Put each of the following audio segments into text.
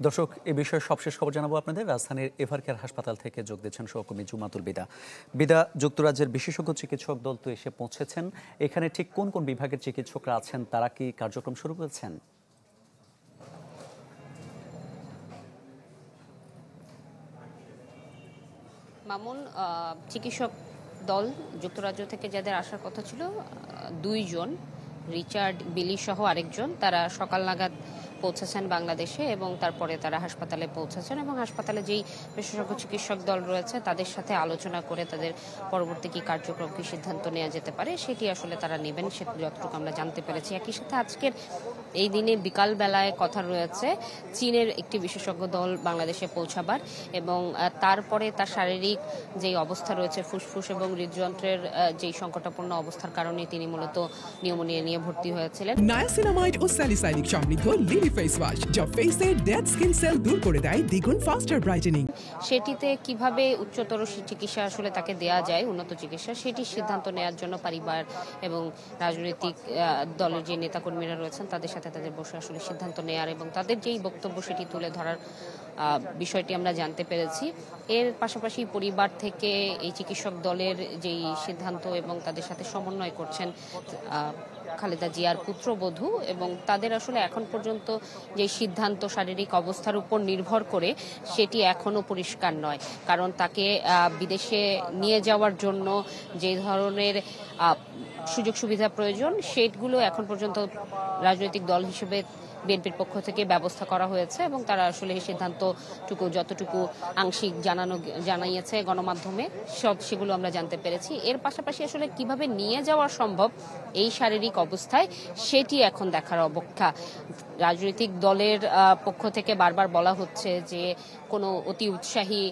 দর্শক, এই বিষয়ে সবশেষ খবর জানাবো আপনাদের। রাজধানীর এভারকেয়ার হাসপাতাল থেকে যোগ দিচ্ছেন সহকর্মী জুমাতুল বিদা। বিদা, যুক্তরাজ্যের বিশেষজ্ঞ চিকিৎসক দল তো এসে পৌঁছেছেন। এখানে ঠিক কোন কোন বিভাগের চিকিৎসকরা আছেন, তারা কি কার্যক্রম শুরু করেছেন? মামুন, চিকিৎসক দল যুক্তরাজ্য থেকে যাদের আসার কথা ছিল, দুইজন, রিচার্ড বিলি সহ আরেকজন, তারা সকাল নাগাদ পৌঁছেছেন বাংলাদেশে এবং তারপরে তারা হাসপাতালে পৌঁছেছেন এবং হাসপাতালে যেই বিশেষজ্ঞ চিকিৎসক দল রয়েছে তাদের সাথে আলোচনা করে তাদের পরবর্তী কি কার্যক্রম, কি সিদ্ধান্ত নেওয়া যেতে পারে সেটি আসলে তারা নেবেন, সেটা যতটুকু আমরা জানতে পেরেছি। একই সাথে আজকের এই দিনে বিকাল বেলায় কথা রয়েছে চীনের একটি বিশেষজ্ঞ দল বাংলাদেশে পৌঁছাবার এবং তারপরে তার শারীরিক যেই অবস্থা রয়েছে, ফুসফুস এবং হৃদযন্ত্রের যেই সংকটাপন্ন অবস্থার কারণে তিনি মূলত নিউমোনিয়া নিয়ে ভর্তি হয়েছিলেন। নায়াসিনামাইড ও স্যালিসাইলিক সমৃদ্ধ লিলি ফেস ওয়াশ, যা ফেসের ডেড স্কিন সেল দূর করে দেয় দ্বিগুণ ফাস্টার ব্রাইটেনিং। সেটিতে কিভাবে উচ্চতর চিকিৎসা আসলে তাকে দেয়া যায়, উন্নত চিকিৎসা, সেটি সিদ্ধান্ত নেওয়ার জন্য পরিবার এবং রাজনৈতিক দলের যে নেতাকর্মীরা রয়েছেন তাদের সাথে তাদের বসে আসলে সিদ্ধান্ত নেয়ার এবং তাদের যেই বক্তব্য সেটি তুলে ধরার বিষয়টি আমরা জানতে পেরেছি। এর পাশাপাশি পরিবার থেকে এই চিকিৎসক দলের যেই সিদ্ধান্ত এবং তাদের সাথে সমন্বয় করছেন খালেদা জিয়ার পুত্রবধূ, এবং তাদের আসলে এখন পর্যন্ত যে সিদ্ধান্ত শারীরিক অবস্থার উপর নির্ভর করে সেটি এখনো পরিষ্কার নয়, কারণ তাকে বিদেশে নিয়ে যাওয়ার জন্য যে ধরনের সুযোগ সুবিধা প্রয়োজন সেগুলো এখন পর্যন্ত রাজনৈতিক দল হিসেবে বিএনপির পক্ষ থেকে ব্যবস্থা করা হয়েছে এবং তারা আসলে এই সিদ্ধান্তটুকু যতটুকু আংশিক জানাইয়েছে গণমাধ্যমে সেগুলো আমরা জানতে পেরেছি। এর পাশাপাশি আসলে কিভাবে নিয়ে যাওয়া সম্ভব এই শারীরিক অবস্থায় সেটি এখন দেখার অপেক্ষা। রাজনৈতিক দলের পক্ষ থেকে বারবার বলা হচ্ছে যে কোনো অতি উৎসাহী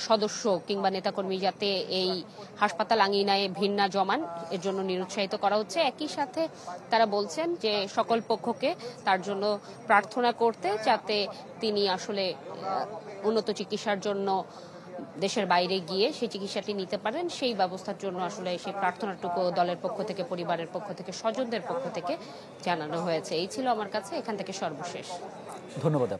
সদস্য কিংবা নেতাকর্মী যাতে এই হাসপাতাল আঙিনায় ভিড় না জমান, এর জন্য নিরুৎসাহিত করা হচ্ছে। একই সাথে তারা বলছেন যে সকল পক্ষকে তার জন্য প্রার্থনা করতে, যাতে তিনি আসলে উন্নত চিকিৎসার জন্য দেশের বাইরে গিয়ে সেই চিকিৎসাটি নিতে পারেন, সেই ব্যবস্থার জন্য আসলে সেই প্রার্থনাটুকু দলের পক্ষ থেকে, পরিবারের পক্ষ থেকে, স্বজনদের পক্ষ থেকে জানানো হয়েছে। এই ছিল আমার কাছে এখান থেকে সর্বশেষ। ধন্যবাদ।